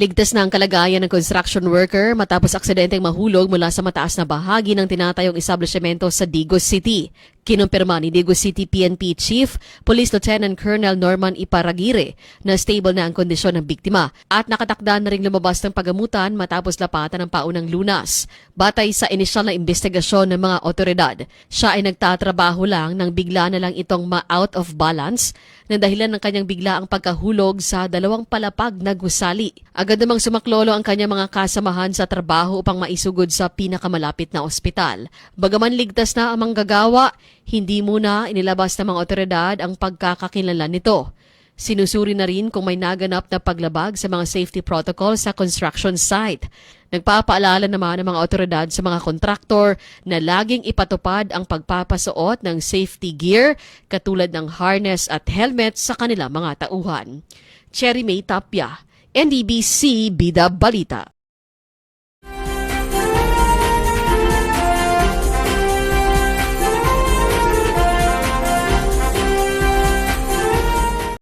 Ligtas na ang kalagayan ng construction worker matapos aksidenteng mahulog mula sa mataas na bahagi ng tinatayong establishmento sa Digos City. Kinumpirma ni Digos City PNP Chief Police Lieutenant Colonel Norman Iparagire na stable na ang kondisyon ng biktima at nakatakda na ring lumabas ng pagamutan matapos lapatan ng paunang lunas. Batay sa inisyal na investigasyon ng mga otoridad, siya ay nagtatrabaho lang nang bigla na lang itong ma-out of balance na dahilan ng kanyang biglaang pagkahulog sa dalawang palapag na gusali. Agad namang sumaklolo ang kanyang mga kasamahan sa trabaho upang maisugod sa pinakamalapit na ospital. Bagaman ligtas na ang manggagawa, hindi muna inilabas ng mga otoridad ang pagkakakilanlan nito. Sinusuri na rin kung may naganap na paglabag sa mga safety protocol sa construction site. Nagpapaalala naman ng mga otoridad sa mga kontraktor na laging ipatupad ang pagpapasuot ng safety gear katulad ng harness at helmet sa kanilang mga tauhan. Cherry May Tapia, NDBC Bida Balita.